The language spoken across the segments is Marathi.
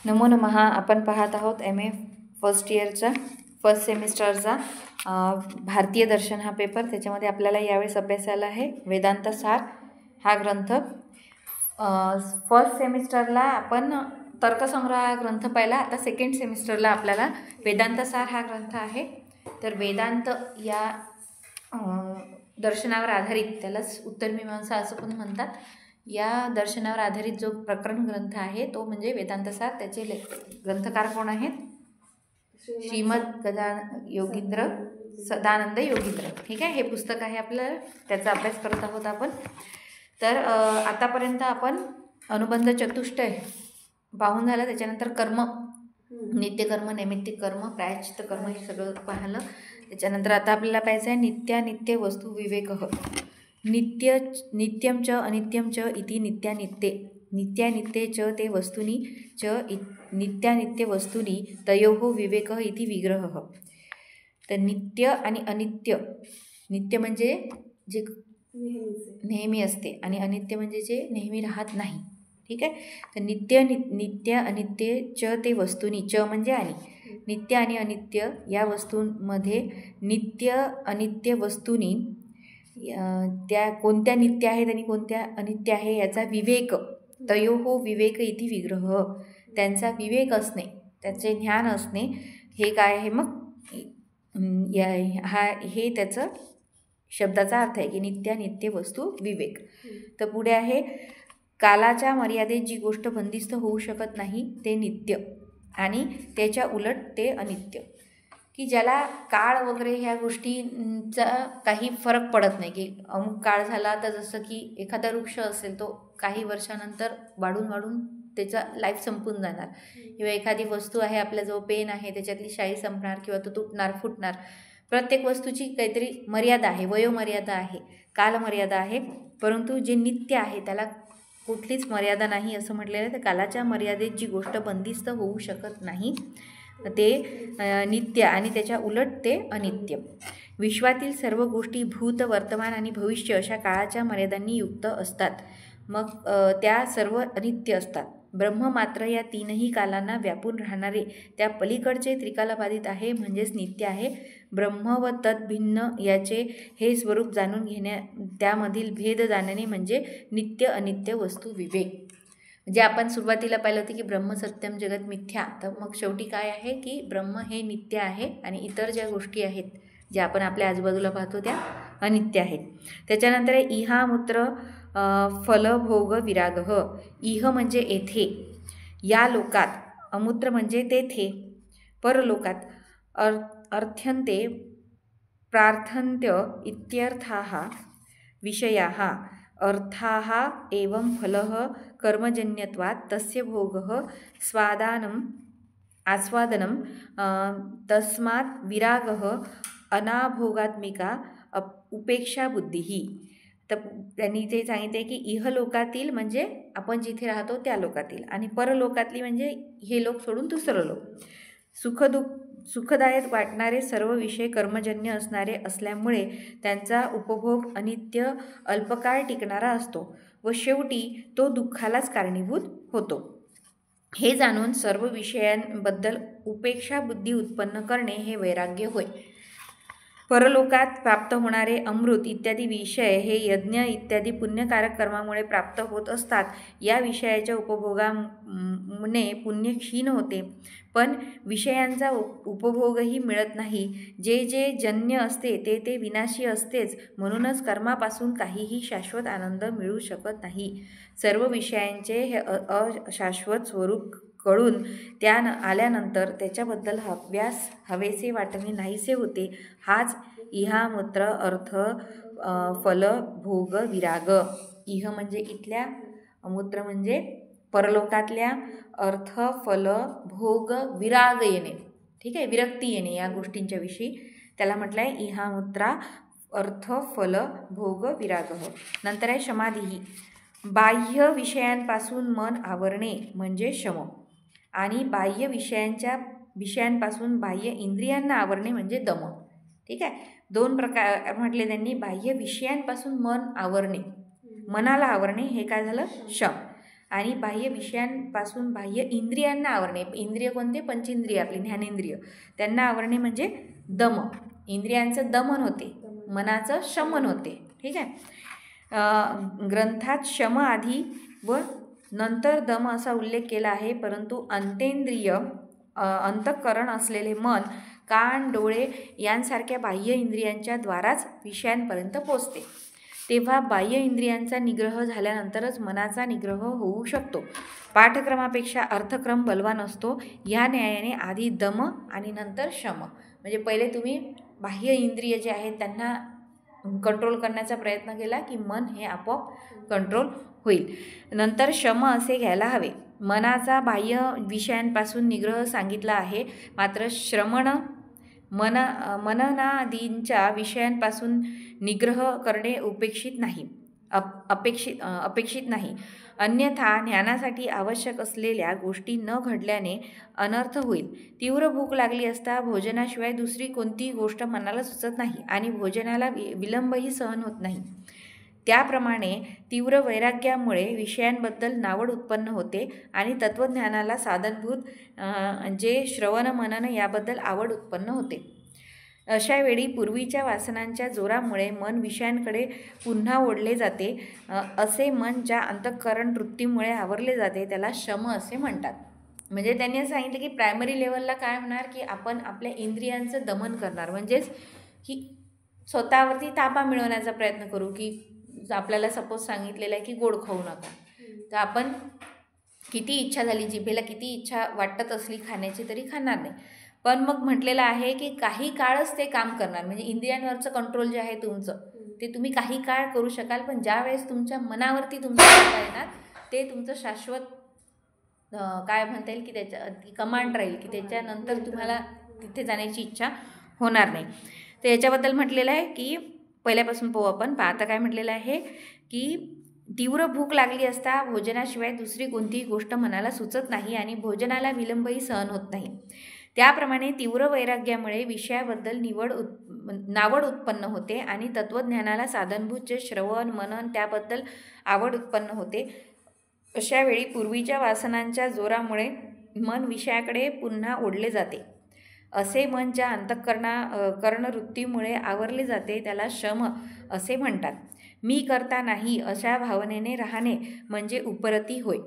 नमो नमः. आपण पाहत आहोत MA फर्स्ट इयरचा फर्स्ट सेमिस्टरचा भारतीय दर्शन हा पेपर. त्याच्यामध्ये आपल्याला यावेळेस अभ्यासाला आहे वेदांत सार हा ग्रंथ. फर्स्ट सेमिस्टरला आपण तर्कसंग्रह हा ग्रंथ पाहिला. आता सेकंड सेमिस्टरला आपल्याला वेदांत सार हा ग्रंथ आहे. तर वेदांत या दर्शनावर आधारित, त्यालाच उत्तरमीमांसा असं पण म्हणतात, या दर्शनावर आधारित जो प्रकरण ग्रंथ आहे तो म्हणजे वेदांत सार. त्याचे ग्रंथकार कोण आहेत? श्रीमद योगींद्र सदानंद योगींद्र. ठीक आहे, हे पुस्तक आहे आपलं, त्याचा अभ्यास करत आहोत आपण. तर आतापर्यंत आपण अनुबंध चतुष्टय पाहून झालं. त्याच्यानंतर कर्म, नित्यकर्म, नैमित्तिक कर्म, प्रायश्चित्त कर्म हे सगळं पाहिलं. त्याच्यानंतर आता आपल्याला पाहायचं आहे नित्यानित्य वस्तू विवेक. नित्यं च अनित्यं च इति नित्यानित्ये, नित्यानित्ये च ते वस्तूनि च नित्यानित्य वस्तूनि तयोः विवेकः इति विग्रहः. तर नित्य आणि अनित्य, नित्य म्हणजे जे नेहमी असते आणि अनित्य म्हणजे जे नेहमी राहत नाही. ठीक आहे, तर नित्य अनित्य च ते वस्तूनि, च म्हणजे आणि, नित्य आणि अनित्य या वस्तूंमध्ये नित्य अनित्य वस्तूंनी त्या कोणत्या नित्य आहेत आणि कोणत्या अनित्य आहे याचा विवेक, तयोः विवेक इति विग्रह, त्यांचा विवेक असणे, त्याचे ज्ञान असणे, हे काय आहे मग हे त्याचं शब्दाचा अर्थ आहे की नित्यानित्य वस्तू विवेक. तर पुढे आहे कालाच्या मर्यादेत जी गोष्ट बंदिस्त होऊ शकत नाही ते नित्य आणि त्याच्या उलट ते अनित्य. की ज्याला काळ वगैरे ह्या गोष्टींचा काही फरक पडत नाही, की अमुक काळ झाला तर जसं की एखादा वृक्ष असेल तो काही वर्षानंतर वाढून त्याचा लाईफ संपून जाणार, किंवा एखादी वस्तू आहे आपल्याजवळ पेन आहे त्याच्यातली शाई संपणार किंवा तो तुटणार फुटणार. प्रत्येक वस्तूची काहीतरी मर्यादा आहे, वयोमर्यादा आहे, कालमर्यादा आहे. परंतु जे नित्य आहे त्याला कुठलीच मर्यादा नाही असं म्हटलेलं आहे. तर कालाच्या मर्यादेत जी गोष्ट बंदिस्त होऊ शकत नाही ते नित्य आणि त्याच्या उलट ते अनित्य. विश्वातील सर्व गोष्टी भूत, वर्तमान आणि भविष्य अशा काळाच्या मर्यादांनी युक्त असतात, मग त्या सर्व अनित्य असतात. ब्रह्म मात्र या तीनही कालांना व्यापून राहणारे त्या पलीकडचे त्रिकालबाधित आहे, म्हणजेच नित्य आहे. ब्रह्म व तद्भिन्न याचे हे स्वरूप जाणून घेण्या, त्यामधील भेद जाणणे म्हणजे नित्य अनित्य वस्तू विवेक. म्हणजे आपण सुरुवातीला पाहिलं होतं की ब्रह्म सत्यम जगत मिथ्या. तर मग शेवटी काय आहे की ब्रह्म हे नित्य आहे आणि इतर ज्या गोष्टी आहेत ज्या आपण आपल्या आजूबाजूला पाहतो त्या अनित्य आहेत. त्याच्यानंतर इहा मूत्र फल भोग विराग. इह म्हणजे येथे, या लोकात, अमूत्र म्हणजे तेथे, परलोकात, अर्थ्यन्ते प्रार्थन्त्य इत्यर्थाः विषयाः अर्थाः एवं फलः कर्मजन्यत्वात् तस्य भोगः आस्वादनं तस्मात् विरागः अनाभोगात्मिका उपेक्षा बुद्धिः. तर त्यांनी ते सांगितले की इहलोकातील म्हणजे आपण जिथे राहतो त्या लोकातील, आणि परलोकातली म्हणजे हे लोक सोडून दुसरं लोक. सुखदायक वाटणारे सर्व विषय कर्मजन्य असणारे असल्यामुळे त्यांचा उपभोग अनित्य अल्पकाळ टिकणारा असतो व शेवटी तो दुःखालाच कारणीभूत होतो. हे जाणून सर्व विषयांबद्दल उपेक्षा बुद्धी उत्पन्न करणे हे वैराग्य होय. परलोकात प्राप्त होणारे अमृत इत्यादी विषय हे यज्ञ इत्यादी पुण्यकारक कर्मामुळे प्राप्त होत असतात. या विषयाच्या उपभोगाने पुण्य क्षीण होते, पण विषयांचा उपभोगही मिळत नाही. जे जे जन्य असते ते विनाशी असतेच, म्हणूनच कर्मापासून काहीही शाश्वत आनंद मिळू शकत नाही. सर्व विषयांचे हे अशाश्वत स्वरूप कळून त्या आल्यानंतर त्याच्याबद्दल हवेसे वाटणे नाहीसे होते. हाच इहामूत्र अर्थ फल भोग विराग. इह म्हणजे इथल्या, मूत्र म्हणजे परलोकातल्या, अर्थ फल भोग विराग येणे. ठीक आहे, विरक्ती येणे या गोष्टींच्या विषयी, त्याला म्हटलं आहे इहामूत्रा अर्थ फल भोग विराग. नंतर आहे शमाधी. बाह्य विषयांपासून मन आवरणे म्हणजे शम, आणि बाह्य विषयांपासून बाह्य इंद्रियांना आवरणे म्हणजे दम. ठीक आहे, दोन प्रकार म्हटले त्यांनी. बाह्य विषयांपासून मन आवरणे, मनाला आवरणे हे काय झालं? शम. आणि बाह्य विषयांपासून बाह्य इंद्रियांना आवरणे. इंद्रिय कोणते? पंचेंद्रिय, आपली ज्ञानेंद्रिय, त्यांना आवरणे म्हणजे दम. इंद्रियांचं दमन होते, मनाचं शमन होते. ठीक आहे. ग्रंथात शम आधी व नंतर दम असा उल्लेख केला आहे, परंतु अंतेंद्रिय अंतःकरण असलेले मन, कान, डोळे यांसारख्या बाह्य इंद्रियांच्या द्वाराच विषयांपर्यंत पोचते. तेव्हा बाह्य इंद्रियांचा निग्रह झाल्यानंतरच मनाचा निग्रह होऊ शकतो. पाठक्रमापेक्षा अर्थक्रम बलवान असतो. या न्यायाने आधी दम आणि नंतर शम. म्हणजे पहिले तुम्ही बाह्य इंद्रिय जे आहेत त्यांना कंट्रोल करण्याचा प्रयत्न केला की मन हे आपोआप कंट्रोल होईल. नंतर शम असे घ्यायला हवे. मनाचा बाह्य विषयांपासून निग्रह सांगितला आहे, मात्र श्रवण मननादींच्या विषयांपासून निग्रह करणे अपेक्षित नाही. अन्यथा ज्ञानासाठी आवश्यक असलेल्या गोष्टी न घडल्याने अनर्थ होईल. तीव्र भूक लागली असता भोजनाशिवाय दुसरी कोणतीही गोष्ट मनाला सुचत नाही आणि भोजनाला विलंबही सहन होत नाही. त्याप्रमाणे तीव्र वैराग्यामुळे विषयांबद्दल नावड उत्पन्न होते आणि तत्त्वज्ञानाला साधनभूत जे श्रवण मनन याबद्दल आवड उत्पन्न होते. अशा वेळी पूर्वीच्या वासनांच्या जोरामुळे मन विषयांकडे पुन्हा ओढले जाते. असे मन ज्या अंतःकरण वृत्तीमुळे आवरले जाते त्याला शम असे म्हणतात. म्हणजे त्यांनी सांगितलं की प्रायमरी लेवलला काय होणार की आपण आपल्या इंद्रियांचं दमन करणार, म्हणजेच की स्वतःवरती ताबा मिळवण्याचा प्रयत्न करू. की आपल्याला सपोज सांगितलेलं आहे की गोड खाऊ नका, तर आपण किती इच्छा झाली, जिभेला किती इच्छा वाटत असली खाण्याची तरी खाणार नाही. पण मग म्हटलेलं आहे की काही काळच ते काम करणार. म्हणजे इंद्रियांवरचं कंट्रोल जे आहे तुमचं ते तुम्ही काही काळ करू शकाल, पण ज्या वेळेस तुमच्या मनावरती तुमचं ताबा येणार ते तुमचं शाश्वत काय म्हणता येईल की त्याच्या कमांड राहील, की त्याच्यानंतर तुम्हाला तिथे जाण्याची इच्छा होणार नाही. तर याच्याबद्दल म्हटलेलं आहे की पहिल्यापासून पाहू आपण. आता काय म्हटलेलं आहे की तीव्र भूक लागली असता भोजनाशिवाय दुसरी कोणतीही गोष्ट मनाला सुचत नाही आणि भोजनाला विलंबही सहन होत नाही. त्याप्रमाणे तीव्र वैराग्यामुळे विषयाबद्दल नावड उत्पन्न होते आणि तत्त्वज्ञानाला साधनभूत जे श्रवण मनन त्याबद्दल आवड उत्पन्न होते. अशा वेळी पूर्वीच्या वासनांच्या जोरामुळे मन विषयाकडे पुन्हा ओढले जाते. असे मन ज्या अंतःकरणवृत्तीमुळे आवरले जाते त्याला शम असे म्हणतात. मी करता नाही अशा भावनेने राहणे म्हणजे उपरती होय.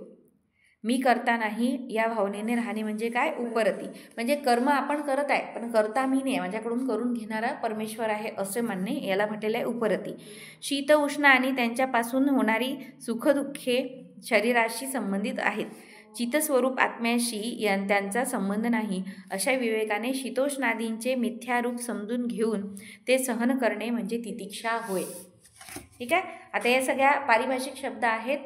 मी करता नाही या भावनेने राहणे म्हणजे काय? उपरती. म्हणजे कर्म आपण करत आहे पण करता मी नाही, माझ्याकडून करून घेणारा परमेश्वर आहे असे म्हणणे, याला म्हटलेलं आहे उपरती. शीत उष्ण आणि त्यांच्यापासून होणारी सुखदुःखे शरीराशी संबंधित आहेत. चितस्वरूप आत्म्याशी त्यांचा संबंध नाही. अशा विवेकाने शीतोष्णादींचे मिथ्यारूप समजून घेऊन ते सहन करणे म्हणजे तितिक्षा होय. ठीक आहे. आता या सगळ्या पारिभाषिक शब्द आहेत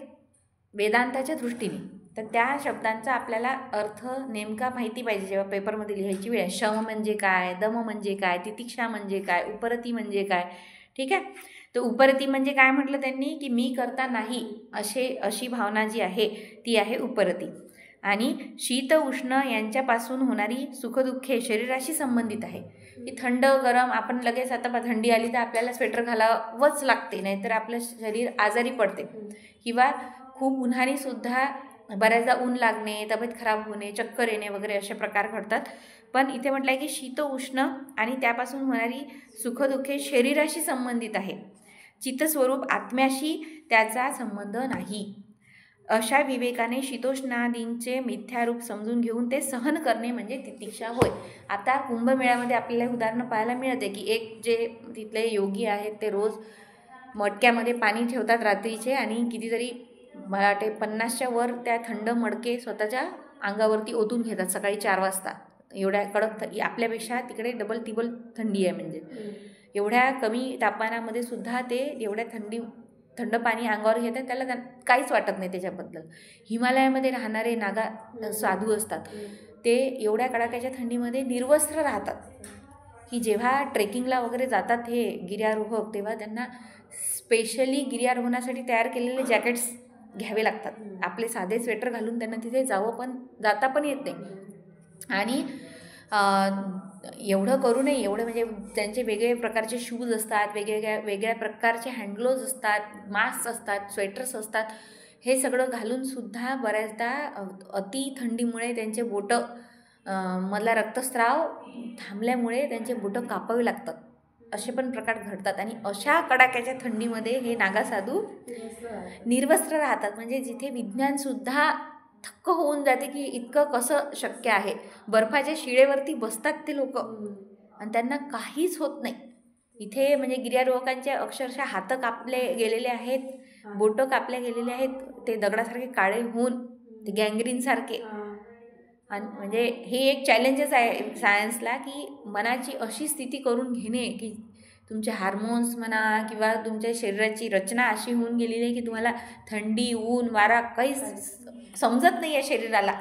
वेदांताच्या दृष्टीने, तर त्या शब्दांचा आपल्याला अर्थ नेमका माहिती पाहिजे जेव्हा पेपरमध्ये लिहायची वेळ. शम म्हणजे काय, दम म्हणजे काय, तितिक्षा म्हणजे काय, उपरती म्हणजे काय. ठीक आहे. तर उपरती म्हणजे काय म्हटलं त्यांनी की मी करता नाही अशी भावना जी आहे ती आहे उपरती. आणि शीत उष्ण यांच्यापासून होणारी सुखदुःखे शरीराशी संबंधित आहे. की थंड गरम आपण लगेच आता थंडी आली तर आपल्याला स्वेटर घालावंच लागते, नाहीतर आपलं शरीर आजारी पडते. किंवा खूप उन्हाने सुद्धा बऱ्याचदा ऊन लागणे, तब्येत खराब होणे, चक्कर येणे वगैरे असे प्रकार घडतात. पण इथे म्हटलं आहे की शीत उष्ण आणि त्यापासून होणारी सुखदुःखे शरीराशी संबंधित आहे. चित्तस्वरूप आत्म्याशी त्याचा संबंध नाही. अशा विवेकाने शीतोष्णादींचे मिथ्यारूप समजून घेऊन ते सहन करणे म्हणजे तितिक्षा होय. आता कुंभमेळ्यामध्ये आपल्याला उदाहरणं पाहायला मिळते की एक जे तिथले योगी आहेत ते रोज मटक्यामध्ये पाणी ठेवतात रात्रीचे आणि कितीतरी मला वाटते 50च्या वर त्या थंड मडके स्वतःच्या अंगावरती ओतून घेतात सकाळी 4 वाजता. एवढ्या कडक आपल्यापेक्षा तिकडे डबल टिबल थंडी आहे. म्हणजे एवढ्या कमी तापमानामध्ये सुद्धा ते एवढ्या थंड पाणी अंगावर घेतात, त्याला काहीच वाटत नाही त्याच्याबद्दल. हिमालयामध्ये राहणारे नागा साधू असतात ते एवढ्या कडाक्याच्या थंडीमध्ये निर्वस्त्र राहतात की जेव्हा ट्रेकिंगला वगैरे जातात हे गिर्यारोहक तेव्हा त्यांना स्पेशली गिर्यारोहणासाठी तयार केलेले जॅकेट्स घ्यावे लागतात. आपले साधे स्वेटर घालून त्यांना तिथे जाता पण येत नाही. आणि एवढं करू नये एवढं म्हणजे त्यांचे वेगळे प्रकारचे शूज असतात, वेगळ्या प्रकारचे हँडग्लोव्ज असतात, मास्क असतात, स्वेटर्स असतात. हे सगळं घालूनसुद्धा बऱ्याचदा अति थंडीमुळे त्यांचे बोटं मधला रक्तस्राव थांबल्यामुळे त्यांचे बोटं कापावे लागतात. असे पण प्रकार घडतात. आणि अशा कडाक्याच्या थंडीमध्ये हे नागासाधू निर्वस्त्र राहतात. म्हणजे जिथे विज्ञानसुद्धा थक्क होऊन जाते की इतकं कसं शक्य आहे. बर्फाच्या शिळेवरती बसतात ते लोक आणि त्यांना काहीच होत नाही. इथे म्हणजे गिर्यारोहकांचे अक्षरशः हात कापले गेलेले आहेत, बोटं कापल्या गेलेले आहेत, ते दगडासारखे काळे होऊन ते गँग्रीनसारखे. आणि म्हणजे हे एक चॅलेंजच आहे सायन्सला की मनाची अशी स्थिती करून घेणे की तुमचे हार्मोन्स म्हणा किंवा तुमच्या शरीराची रचना अशी होऊन गेलेली आहे की तुम्हाला थंडी, ऊन, वारा काहीच समजत नाही आहे शरीराला,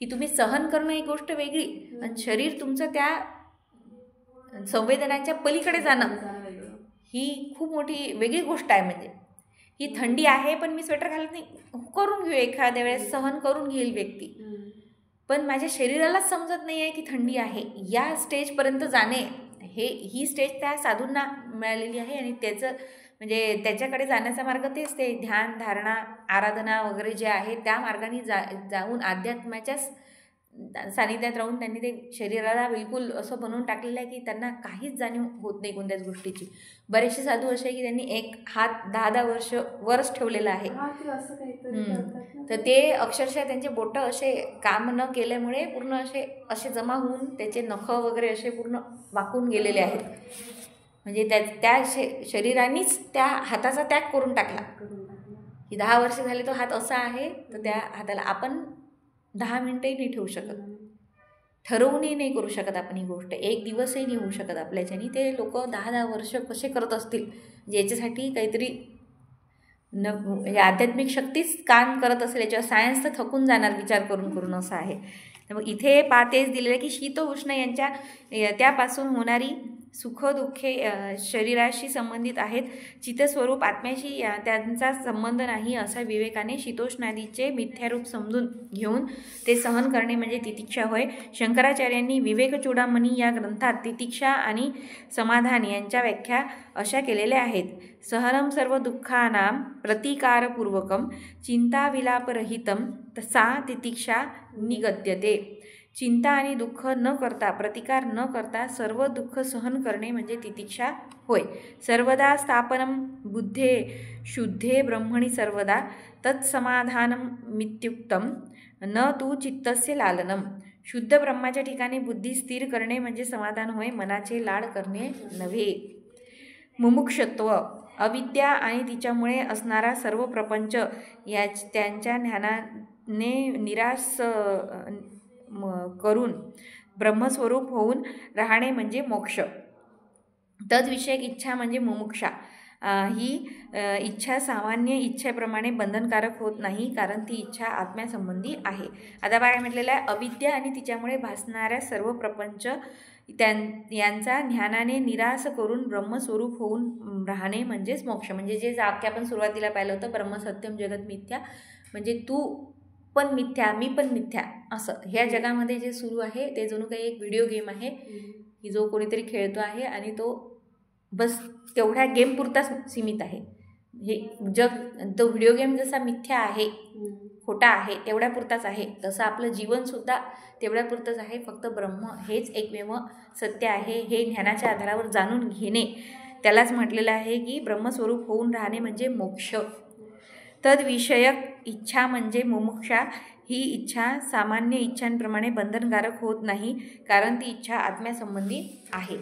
की तुम्ही सहन करणं ही गोष्ट वेगळी आणि शरीर तुमचं त्या संवेदनाच्या पलीकडे जाणं ही खूप मोठी वेगळी गोष्ट आहे. म्हणजे ही थंडी आहे पण मी स्वेटर घालत नाही, करून घेऊ एखाद्या वेळेस, सहन करून घेईल व्यक्ती, पण माझ्या शरीरालाच समजत नाही आहे की थंडी आहे. या स्टेजपर्यंत जाणे ही स्टेज त्या साधूंना मिळालेली आहे. आणि त्याचं म्हणजे त्याच्याकडे जाण्याचा मार्ग तेच, ते ध्यान, धारणा, आराधना वगैरे जे आहे त्या मार्गाने जाऊन अध्यात्माच्या सानिध्यात राहून त्यांनी ते शरीराला बिलकुल असं बनवून टाकलेलं आहे की त्यांना काहीच जाणीव होत नाही कोणत्याच गोष्टीची. बरेचसे साधू असे आहे की त्यांनी एक हात 10-10 वर्ष वरच ठेवलेला आहे. तर ते अक्षरशः त्यांचे बोटं असे काम न केल्यामुळे पूर्ण असे जमा होऊन त्याचे नखं वगैरे असे पूर्ण वाकून गेलेले आहेत. म्हणजे त्या शरीरानेच त्या हाताचा त्याग करून टाकला की 10 वर्ष झाले तो हात असा आहे, तर त्या हाताला आपण 10 मिनिटंही नाही ठेवू शकत, ठरवूनही नाही करू शकत आपण ही गोष्ट, एक दिवसही नाही होऊ शकत आपल्याच्यानी. ते लोक 10-10 वर्ष कसे करत असतील, ज्याच्यासाठी काहीतरी म्हणजे आध्यात्मिक शक्तीच काम करत असेल, याच्यावर सायन्स तर थकून जाणार विचार करून करून असं आहे. तर मग इथे तेच दिलेलं की शीत उष्ण यांच्या त्यापासून होणारी सुखदुःखे शरीराशी संबंधित आहेत, चितस्वरूप आत्म्याशी त्यांचा संबंध नाही, असा विवेकाने शीतोष्णादीचे मिथ्यारूप समजून घेऊन ते सहन करणे म्हणजे तितिक्षा होय. शंकराचार्यांनी विवेकचूडामणी या ग्रंथात तितिक्षा आणि समाधान यांच्या व्याख्या अशा केलेल्या आहेत. सहनम सर्व दुःखानां प्रतिकारपूर्वकम चिंताविलापरहितम सा तितिक्षा निगद्यते. चिंता आणि दुःख न करता, प्रतिकार न करता सर्व दुःख सहन करणे म्हणजे तितिक्षा होय. सर्वदा स्थापनम बुद्धे शुद्धे ब्रह्मणि सर्वदा तत्समाधानम मित्युक्तम न तू चित्तस्य लालनम. शुद्ध ब्रह्माच्या ठिकाणी बुद्धी स्थिर करणे म्हणजे समाधान होय, मनाचे लाड करणे नव्हे. मुमुक्षत्व, अविद्या आणि तिच्यामुळे असणारा सर्व प्रपंच त्यांच्या ज्ञानाने निराश करून ब्रह्मस्वरूप होऊन राहणे म्हणजे मोक्ष. तद्विषयक इच्छा म्हणजे मुमुक्षा. ही इच्छा सामान्य इच्छेप्रमाणे बंधनकारक होत नाही, कारण ती इच्छा आत्म्यासंबंधी आहे. आता काय म्हटलेलं आहे, अविद्या आणि तिच्यामुळे भासणाऱ्या सर्व प्रपंच यांचा ज्ञानाने निराश करून ब्रह्मस्वरूप होऊन राहणे म्हणजेच मोक्ष. म्हणजे जे वाक्य आपण सुरुवातीला पाहिलं होतं, ब्रह्मसत्यम जगत मिथ्या, म्हणजे तू पण मिथ्या, मी पण मिथ्या, असं ह्या जगामध्ये जे सुरू आहे ते जणू काही एक व्हिडिओ गेम आहे की जो कोणीतरी खेळतो आहे आणि तो बस तेवढ्या गेमपुरताच सीमित आहे. हे जग, तो व्हिडिओ गेम जसा मिथ्या आहे, खोटा आहे, तेवढ्यापुरताच आहे, तसं आपलं जीवनसुद्धा तेवढ्यापुरतंच आहे. फक्त ब्रह्म हेच एकमेव सत्य आहे, हे ज्ञानाच्या आधारावर जाणून घेणे, त्यालाच म्हटलेलं आहे की ब्रह्मस्वरूप होऊन राहणे म्हणजे मोक्ष. तद्विषयक इच्छा म्हणजे मुमुक्षा. ही इच्छा सामान्य इच्छांप्रमाणे बंधनकारक होत नाही, कारण ती इच्छा आत्म्यासंबंधी आहे.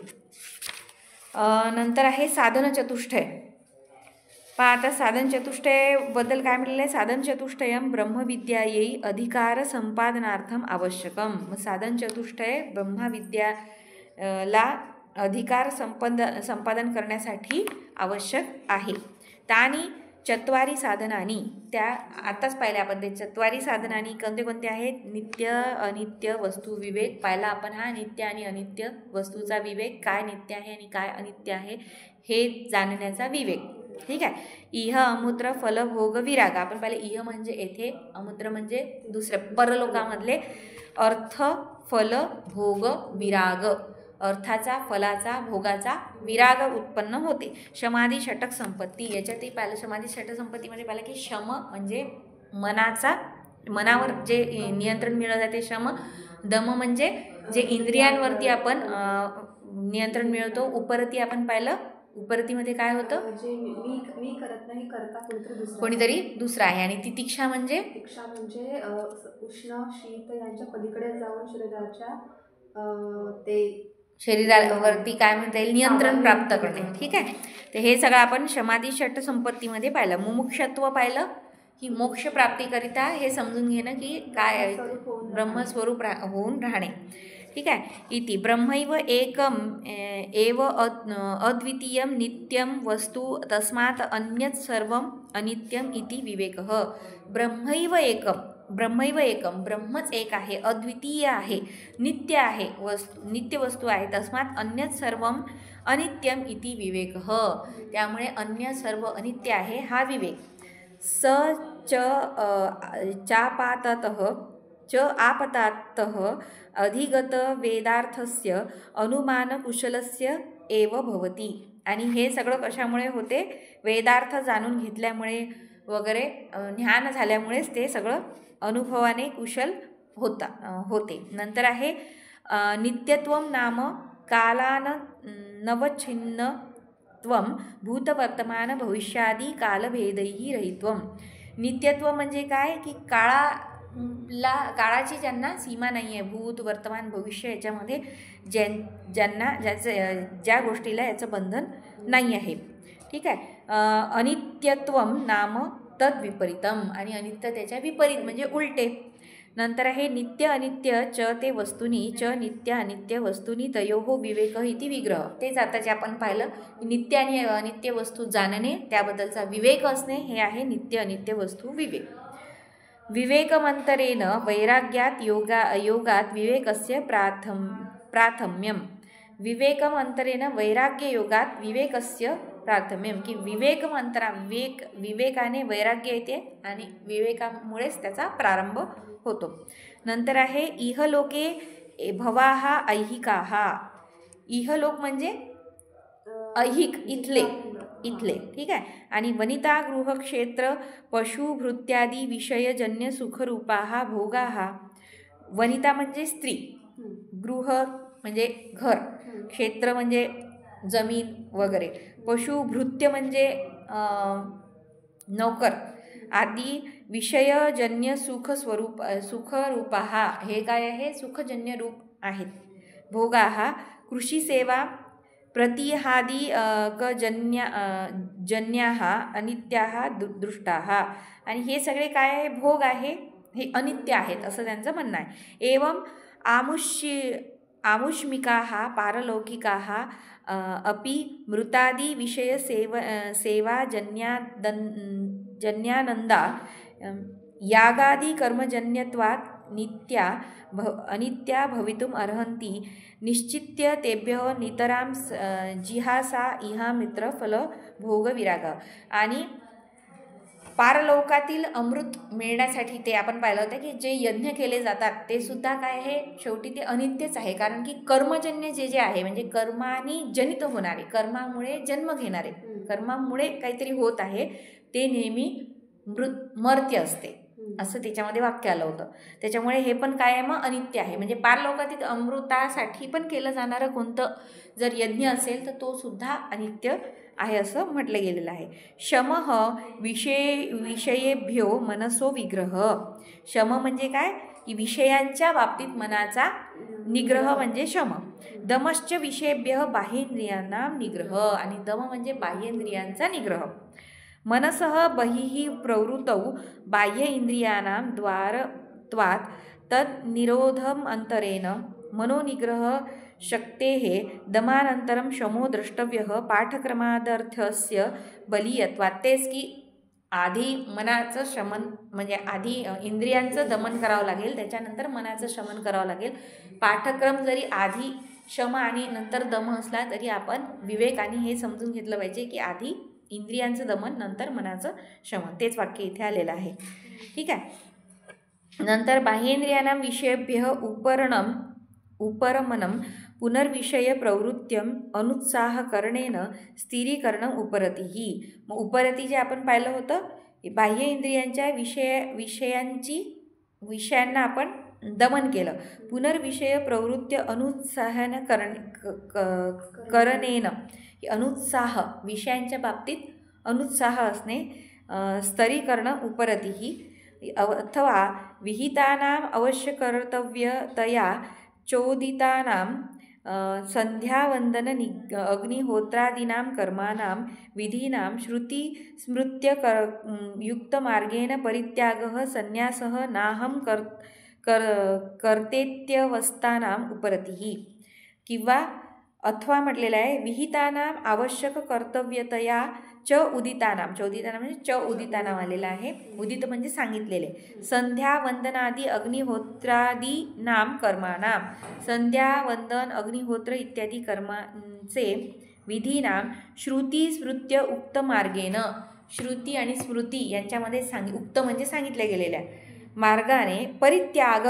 नंतर आहे साधन चतुष्टय. आता साधन चतुष्टयबद्दल काय म्हटलेलं आहे, साधन चतुष्टयम ब्रह्मविद्यायै अधिकार संपादनार्थम आवश्यकम. मग साधन चतुष्टय ब्रह्मविद्याला अधिकार संपादन करण्यासाठी आवश्यक आहे. तानी चत्वारी साधनानी, त्या आताच पाहिल्या आपण, ते चत्वारी साधनानी कोणते कोणते आहेत, नित्य अनित्य वस्तू विवेक पाहिला आपण. हा नित्य आणि अनित्य वस्तूचा विवेक, काय नित्य आहे आणि काय अनित्य आहे हे जाणण्याचा विवेक. ठीक आहे. इह अमूत्र फल भोग विराग आपण पाहिले. इह म्हणजे येथे, अमूत्र म्हणजे दुसऱ्या परलोकामधले अर्थ, फल, भोग, विराग. अर्थाचा, फलाचा, भोगाचा विराग उत्पन्न होते. शमाधी षटक संपत्ती, याच्यातही पाहिलं समाधी षटक संपत्तीमध्ये पाहिलं की शम म्हणजे मनावर जे नियंत्रण मिळवलं जाते शम. दम म्हणजे जे इंद्रियांवरती आपण नियंत्रण मिळवतो. उपरती आपण पाहिलं, उपरतीमध्ये काय होतं, म्हणजे मी करत नाही, करता कोणीतरी दुसरा आहे. आणि तितिक्षा म्हणजे उष्ण शीत यांच्या पलीकडे जाऊन शरीराच्या ते शरीरावरती काय म्हणता येईल, नियंत्रण प्राप्त करणे. ठीक आहे. तर हे सगळं आपण शमाधी षट संपत्तीमध्ये पाहिलं. मुमुक्षत्व पाहिलं की मोक्ष प्राप्तीकरिता हे समजून घेणं की काय ब्रह्मस्वरूप होऊन राहणे. ठीक आहे. इति ब्रह्मैव एकम एव अद्वितीयं नित्यं वस्तु तस्मात् अन्यत् सर्वं अनित्यम इति विवेकः. ब्रह्मैव एकम, ब्रह्मच एक आहे, अद्वितीय आहे, नित्य आहे, नित्य वस्तू आहे. तस्मात् अन्यत् सर्वं अनित्यम इति विवेकः. त्यामुळे अन्य सर्व अनित्य आहे हा विवेक. स आपतातः अधिगत वेदार्थस्य अनुमान कुशलस्य एव भवति. आणि हे सगळं कशामुळे होते, वेदार्थ जाणून घेतल्यामुळे वगैरे ज्ञान झाल्यामुळेच ते सगळं अनुभवाने कुशल होते. नंतर आहे नित्यत्वं नाम कालान नवच्छिन्नत्वं भूतवर्तमान भविष्यादी कालभेदैः रहित्वं. नित्यत्व म्हणजे काय की काळाची ज्यांना सीमा नाही आहे, भूत वर्तमान भविष्य याच्यामध्ये ज्या गोष्टीला याचं बंधन नाही आहे. ठीक आहे. अनित्यत्वं नाम तद विपरीतम, आणि अनित्य त्याच्या विपरीत म्हणजे उलटे. नंतर आहे नित्य अनित्य च ते वस्तूनी च नित्य अनित्य वस्तूनी तयोः विवेक इति विग्रह. तेच आता जे आपण पाहिलं नित्य आणि अनित्य वस्तू जाणणे, त्याबद्दलचा विवेक असणे, हे आहे नित्य अनित्य वस्तू विवेक. विवेकमंतरेण वैराग्यात योगात विवेकस्य प्राथम्यम. विवेकमंतरेण वैराग्य योगात विवेकस्य प्राथम्यम, की विवेकाने वैराग्य येते आणि विवेकामुळेच त्याचा प्रारंभ होतो. नंतर आहे इहलोके भवाः ऐहिकाः. इहलोक म्हणजे ऐहिक, इथले. ठीक आहे. आणि वनिता गृहक्षेत्र पशुभृत्यादी विषयजन्य सुखरूपाः भोगाः. वनिता म्हणजे स्त्री, गृह म्हणजे घर, क्षेत्र म्हणजे जमीन वगैरे, पशुभृत्य म्हणजे नौकर आदी विषयजन्य सुखरूपाः, हे काय आहे, सुखजन्य रूप आहेत. भोगाः कृषिसेवा प्रतिहादी जन्याः अनित्याः दृष्टाः. आणि हे सगळे काय आहे, भोग आहे, हे अनित्य आहेत असं त्यांचं म्हणणं आहे. एवं आमुष्मिकाः पारलौकिकाः अपि मृतादी विषय सेवा जन्यानंदा यागादी कर्मजन्यत्वात् अनित्या भवितुम् अर्हन्ति निश्चित्य तेभ्यः नितरां जिहासा इहा मित्र फल भोग विराग. आणि पारलौकातील अमृत मिळण्यासाठी ते आपण पाहिलं होतं की जे यज्ञ केले जातात ते सुद्धा काय आहे, शेवटी ते अनित्यच आहे. कारण की कर्मजन्य जे आहे म्हणजे कर्माने जनित होणारे, कर्मामुळे जन्म घेणारे, कर्मामुळे काहीतरी होत आहे, ते नेहमी मर्त्य असते असं त्याच्यामध्ये वाक्य आलं होतं. त्याच्यामुळे हे पण काय आहे, मग अनित्य आहे. म्हणजे पारलौकातील अमृतासाठी पण केलं जाणारं कोणतं जर यज्ञ असेल तर तो सुद्धा अनित्य आहे असं म्हटलं गेलेलं आहे. शमः विषयेभ्यो मनसो विग्रह. शम म्हणजे काय की विषयांच्या बाबतीत मनाचा निग्रह म्हणजे शम. दमश्च विषयेभ्यः बाह्येंद्रियाणां निग्रह. आणि दम म्हणजे बाह्येंद्रियांचा निग्रह. मनसः बहिः प्रवृत्तौ बाह्य इंद्रियाणां द्वारत्वात् तत् निरोधम अंतरेण मनोनिग्रह शक्तेः दमानंतरम शमो द्रष्टव्यः पाठक्रमादर्थस्य बलीयत्वात्. तेच की आधी मनाचं शमन म्हणजे आधी इंद्रियांचं दमन करावं लागेल, त्याच्यानंतर मनाचं शमन करावं लागेल. पाठक्रम जरी आधी शम आणि नंतर दम असला तरी आपण विवेकाने हे समजून घेतलं पाहिजे की आधी इंद्रियांचं दमन नंतर मनाचं शमन. तेच वाक्य इथे आलेलं आहे. ठीक आहे. नंतर बाह्येंद्रियाणां विषयेभ्यः उपरमणं पुनर्विषय प्रवृत्त्यम अनुत्साहकरणेन स्थिरीकरणं उपरतीही. मग उपरती जे आपण पाहिलं होतं, बाह्य इंद्रियांच्या विषयांना आपण दमन केलं. पुनर्विषय प्रवृत्ती अनुत्साहन करणेन, अनुत्साह विषयांच्या बाबतीत अनुत्साह असणे, स्तरीकरणं उपरतीही अथवा विहितानां अवश्यकर्तव्यतया चोदितानां संध्यावंदन अग्निहोत्रादीनां कर्माणां विधीनां श्रुति स्मृत्य युक्तमार्गेण परित्यागः संन्यासः नाहं कर्तेत्यवस्थानां उपरतीही. किंवा अथवा म्हटलेलं आहे विहितानां आवश्यक कर्तव्यतया च उदितानाम. च उदितानाम म्हणजे च उदितानाम आलेला आहे. उदित म्हणजे सांगितलेले. संध्या वंदनादी अग्निहोत्रादी नाम कर्मानाम. संध्या वंदन अग्निहोत्र इत्यादी कर्मांचे विधीनाम श्रुती स्मृत्य उक्त मार्गेन. श्रुती आणि स्मृती यांच्यामध्ये उक्त म्हणजे सांगितले गेलेल्या मार्गाने परित्याग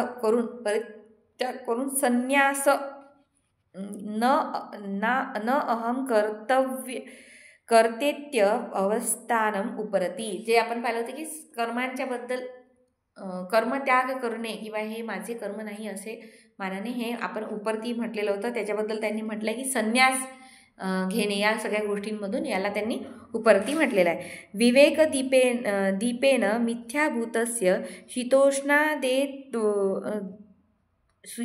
करून संन्यास न अहम कर्तेत्य अवस्थानम उपरती. जे आपण पाहिलं होतं की कर्मांच्याबद्दल कर्मत्याग करणे किंवा हे माझे कर्म नाही असे मानाने हे आपण उपरती म्हटलेलं होतं. त्याच्याबद्दल त्यांनी म्हटलं की संन्यास घेणे या सगळ्या गोष्टींमधून याला त्यांनी उपरती म्हटलेलं आहे. विवेक दीपेन मिथ्याभूतस्य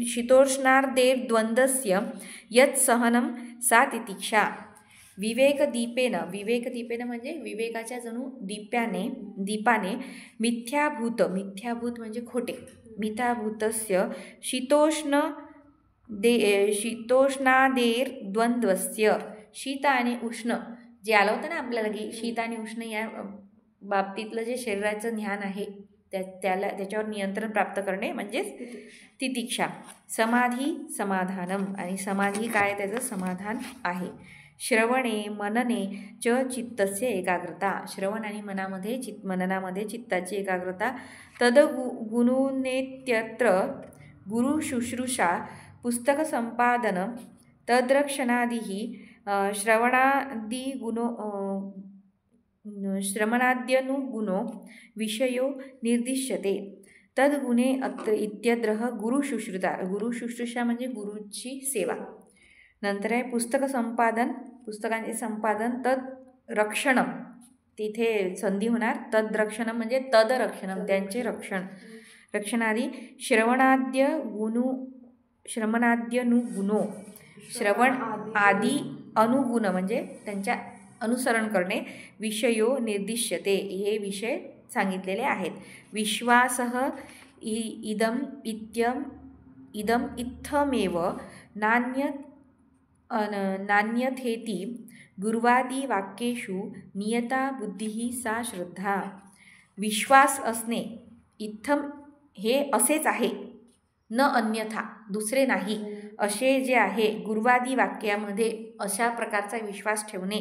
शीतोष्णार्देव द्वंद्वस्य यत् सहनं सा तितिक्षा. विवेकदीपेन म्हणजे विवेकाच्या जणू दीपाने मिथ्याभूत म्हणजे खोटे, मिथ्याभूतस्य शीतोष्णादेर द्वंद्वस्य. शीत आणि उष्ण जे आलं होतं ना आपल्याला की शीत आणि उष्ण या बाबतीतलं जे शरीराचं ज्ञान आहे त्याच्यावर नियंत्रण प्राप्त करणे म्हणजेच तितिक्षा. समाधी समाधानम, आणि समाधी काय त्याचं समाधान आहे. श्रवणे मनने च चित्तस्य एकाग्रता. श्रवण आणि मननामध्ये चित्ताची एकाग्रता. तद्गुणेत्यत्र गुरुशुश्रूषा पुस्तकसंपादन तद्रक्षणादिः श्रवणाद्यनुगुणो विषयो निर्दिश्यते. तद्गुणे अत्र इत्यद्रः गुरुशुश्रूषा म्हणजे गुरुची सेवा. नंतर आहे पुस्तकांचे संपादन. तद्रक्षणम तिथे संधी होणार. तद्रक्षणम म्हणजे तदरक्षणम त्यांचे रक्षणादी. श्रवणाद्यनुगुणो श्रवण आदी अनुगुण म्हणजे त्यांच्या अनुसरण करणे. विषयो निर्दिश्यते हे विषय सांगितलेले आहेत. विश्वासः इदम इत्थमेव नान्यथेति गुरुवादी वाक्येषु नियता बुद्धिः सा श्रद्धा. विश्वास असणे इत्थम हे असेच आहे, न अन्यथा दुसरे नाही असे जे आहे गुरुवादी वाक्यामध्ये अशा प्रकारचा विश्वास ठेवणे,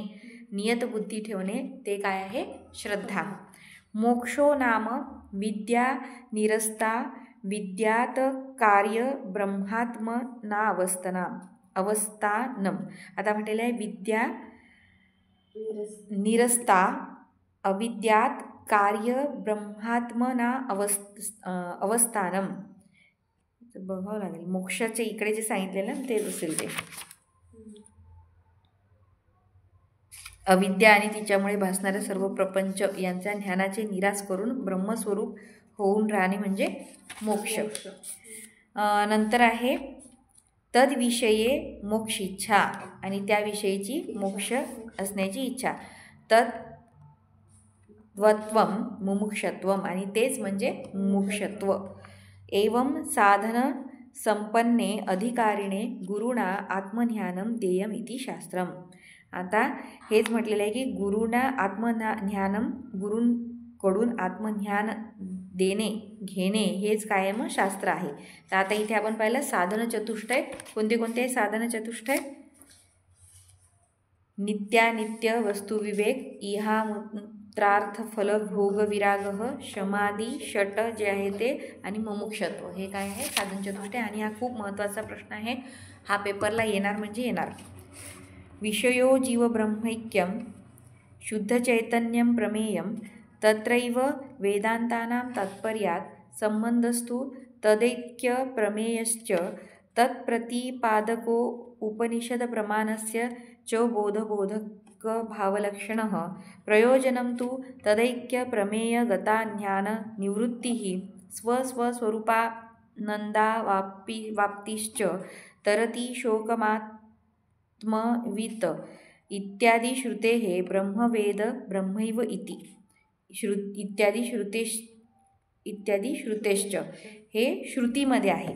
नियत बुद्धी ठेवणे ते काय आहे? श्रद्धा. मोक्षो नाम विद्या निरस्ता विद्यात कार्य ब्रह्मात्मनावस्थानम. आता म्हटलेलं आहे विद्या निरस्ता अविद्यात कार्य ब्रह्मात्मना अवस्थानम. बघावं लागेल. मोक्षाचे इकडे जे सांगितलेलं ते असेल ते अविद्या आणि तिच्यामुळे भासणारे सर्व प्रपंच यांच्या ज्ञानाचे निराश करून ब्रह्मस्वरूप होऊन राहणे म्हणजे मोक्ष. नंतर आहे तद्विषये मोक्षिच्छा, आणि त्याविषयीची मोक्ष असण्याची इच्छा. तद्वत्वम मुमुक्षत्वम, आणि तेच म्हणजे मुमुक्षत्व. एवं साधन संपन्ने अधिकारिणे गुरुणा आत्मज्ञानम देयम इति शास्त्रम. आता हेच म्हटलेलं आहे की गुरुणा आत्मज्ञानम, गुरूंकडून आत्मज्ञान घेणे हेच काय मग शास्त्र आहे. तर आता इथे आपण पाहिलं साधन चतुष्टय. कोणते आहे साधन चतुष्टय? नित्यानित्य वस्तुविवेक, त्रार्थ फल भोग विराग शमादी षट जे आहे ते आणि मुमुक्षत्व हे काय आहे साधन चतुष्टय. आणि हा खूप महत्त्वाचा प्रश्न आहे, हा पेपरला येणार म्हणजे येणार. विषयो जीव ब्रह्मैक्यम शुद्ध चैतन्यम प्रमेयम तत्रैव वेदांतानां तात्पर्यात संबंधस्तु तदैक्य प्रमेयश्च तत्प्रतिपादको उपनिषद प्रमाणस्य च बोधबोधक भावलक्षणः प्रयोजनं तु तदैक्य प्रमेय गता ज्ञान निवृत्तिः वाप्तिश्च तरति शोकमात्मवित् इत्यादि श्रुतेः ब्रह्मवेद ब्रह्मैव इति इत्यादी श्रुतेश्च हे श्रुतीमध्ये आहे.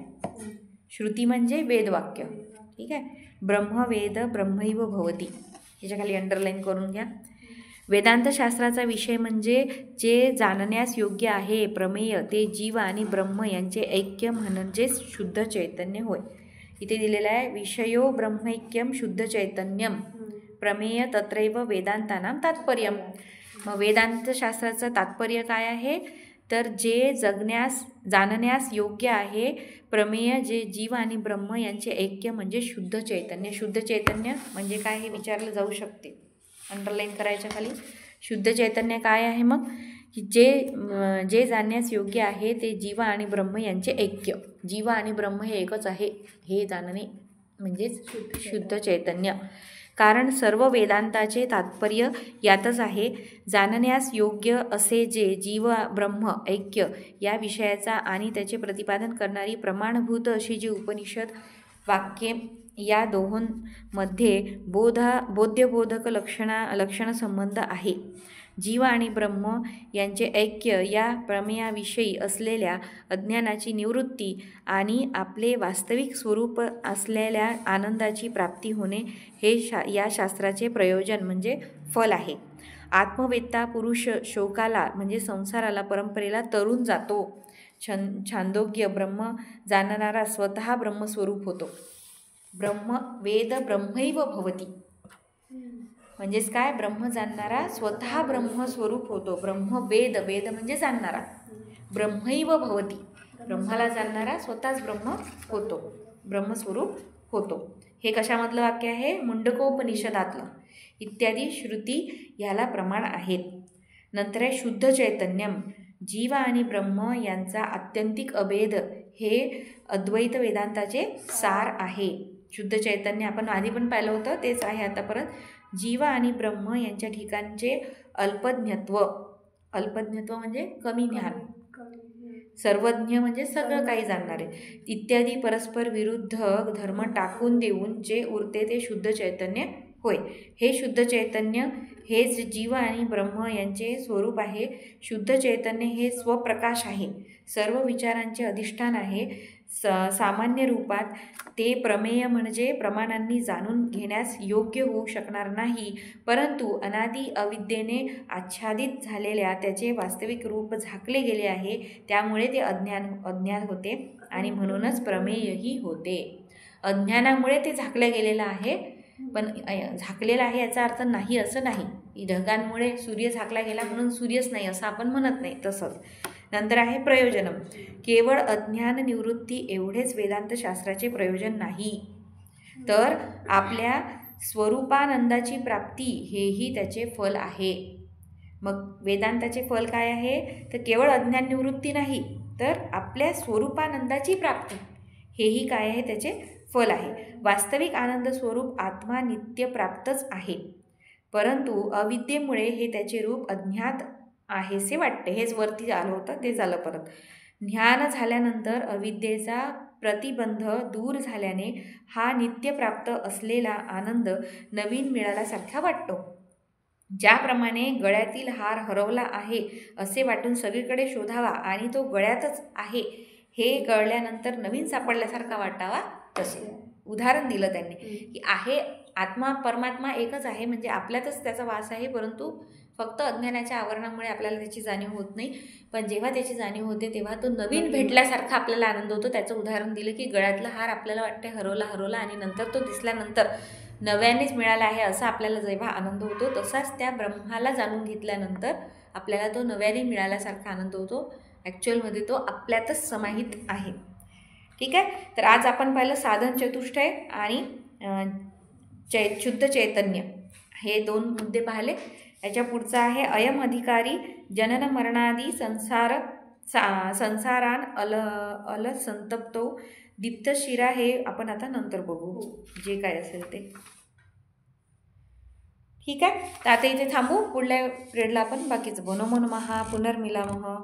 श्रुती म्हणजे वेदवाक्य. ठीक आहे. ब्रह्मवेद ब्रह्मैव भवती ह्याच्या खाली अंडरलाईन करून घ्या. वेदांतशास्त्राचा विषय म्हणजे जे जाणण्यास योग्य आहे प्रमेय ते जीव आणि ब्रह्म यांचे ऐक्य म्हणजेच शुद्ध चैतन्य होय. इथे दिलेलं आहे विषयो ब्रह्मैक्यम शुद्ध चैतन्यम प्रमेय तत्रैव वेदांतानां तात्पर्यम. मग वेदांतशास्त्राचं तात्पर्य काय आहे तर जे जाणण्यास योग्य आहे प्रमेय जे जीव आणि ब्रह्म यांचे ऐक्य म्हणजे शुद्ध चैतन्य. शुद्ध चैतन्य म्हणजे काय हे विचारलं जाऊ शकते, अंडरलाईन करायच्या खाली. शुद्ध चैतन्य काय आहे मग जे जाणण्यास योग्य आहे ते जीव आणि ब्रह्म यांचे ऐक्य. जीव आणि ब्रह्म हे एकच आहे हे जाणणे म्हणजेच शुद्ध चैतन्य. कारण सर्व वेदांताचे तात्पर्य यातच आहे. जाणण्यास योग्य असे जे जीव ब्रह्म ऐक्य या विषयाचा आणि त्याचे प्रतिपादन करणारी प्रमाणभूत अशी जी उपनिषद वाक्ये या दोहोंमध्ये बोध्यबोधक लक्षण संबंध आहे. जीव आणि ब्रह्म यांचे ऐक्य या प्रमेयाविषयी असलेल्या अज्ञानाची निवृत्ती आणि आपले वास्तविक स्वरूप असलेल्या आनंदाची प्राप्ती होणे हे या शास्त्राचे प्रयोजन म्हणजे फल आहे. आत्मवेत्ता पुरुष शोकाला म्हणजे संसाराला परंपरेला तरून जातो. छांदोग्य ब्रह्म जाणणारा स्वतः ब्रह्मस्वरूप होतो. ब्रह्म वेद ब्रह्मैव भवती म्हणजेच काय ब्रह्म जाणणारा स्वतः ब्रह्मस्वरूप होतो. ब्रह्म वेद म्हणजे जाणणारा ब्रह्मैव भवती ब्रह्माला जाणणारा स्वतःच ब्रह्म होतो, ब्रह्मस्वरूप होतो. हे कशामधलं वाक्य आहे मुंडकोपनिषदातलं. इत्यादी श्रुती ह्याला प्रमाण आहेत. नंतर आहे शुद्ध चैतन्यम. जीव आणि ब्रह्म यांचा आत्यंतिक अभेद हे अद्वैत वेदांताचे सार आहे. शुद्ध चैतन्य आपण आधी पण पाहिलं होतं तेच आहे आता परत. जीव आणि ब्रह्म यांच्या ठिकाणचे अल्पज्ञत्व म्हणजे कमी ज्ञान, सर्वज्ञ म्हणजे सगळं काही जाणणारे इत्यादी परस्पर विरुद्ध धर्म टाकून देऊन जे उरते ते शुद्ध चैतन्य होय. हे शुद्ध चैतन्य हेच जीव आणि ब्रह्म यांचे स्वरूप आहे. शुद्ध चैतन्य हे स्वप्रकाश आहे, सर्व विचारांचे अधिष्ठान आहे. सामान्य रूपात ते प्रमेय म्हणजे प्रमाणांनी जाणून घेण्यास योग्य होऊ शकणार नाही, परंतु अनादी अविद्येने आच्छादित झालेल्या त्याचे वास्तविक रूप झाकले गेले आहे. त्यामुळे ते अज्ञान होते आणि म्हणूनच प्रमेयही होते. अज्ञानामुळे ते झाकलं गेलेलं आहे, पण झाकलेलं आहे याचा अर्थ नाही असं नाही. ढगांमुळे सूर्य झाकला गेला म्हणून सूर्यच नाही असं आपण म्हणत नाही तसंच. नंतर आहे प्रयोजनम. केवळ अज्ञान निवृत्ती एवढेच वेदांतशास्त्राचे प्रयोजन नाही, तर आपल्या स्वरूपानंदाची प्राप्ती हेही त्याचे फल आहे. मग वेदांताचे फल काय आहे तर केवळ अज्ञान निवृत्ती नाही तर आपल्या स्वरूपानंदाची प्राप्ती हेही काय आहे त्याचे फल आहे. वास्तविक आनंद स्वरूप आत्मा नित्य प्राप्तच आहे, परंतु अविद्येमुळे हे त्याचे रूप अज्ञात आहेसे वाटते. हेच वरती आलं होतं ते झालं परत. ज्ञान झाल्यानंतर अविद्येचा प्रतिबंध दूर झाल्याने हा नित्य प्राप्त असलेला आनंद नवीन मिळाल्यासारखा वाटतो. ज्याप्रमाणे गळ्यातील हार हरवला आहे असे वाटून सगळीकडे शोधावा आणि तो गळ्यातच आहे हे कळल्यानंतर नवीन सापडल्यासारखा वाटावा तसे. उदाहरण दिलं त्यांनी की आहे आत्मा परमात्मा एकच आहे म्हणजे आपल्यातच त्याचा वास आहे, परंतु फक्त अज्ञानाच्या आवरणामुळे आपल्याला त्याची जाणीव होत नाही. पण जेव्हा त्याची जाणीव होते तेव्हा तो नवीन भेटल्यासारखा आपल्याला आनंद होतो. त्याचं उदाहरण दिलं की गळ्यातला हार आपल्याला वाटते हरवला आणि नंतर तो दिसल्यानंतर नव्यानेच मिळाला आहे असा आपल्याला जेव्हा आनंद होतो, तसाच त्या ब्रह्माला जाणून घेतल्यानंतर आपल्याला तो नव्याने मिळाल्यासारखा आनंद होतो. ॲक्च्युअलमध्ये तो आपल्यातच समाहित आहे. ठीक आहे. तर आज आपण पाहिलं साधन चतुष्टय आणि शुद्ध चैतन्य, हे 2 मुद्दे पाहिले. याच्या पुढचा आहे अयम अधिकारी जनन मरणादी संसारान संतप्तो दीप्त शिरा. हे आपण आता नंतर बघू जे काय असेल ते. ठीक आहे. तर आता इथे थांबू. पुढल्या पिरियडला आपण बाकीचं नमो नमः. पुनर्मिलामः.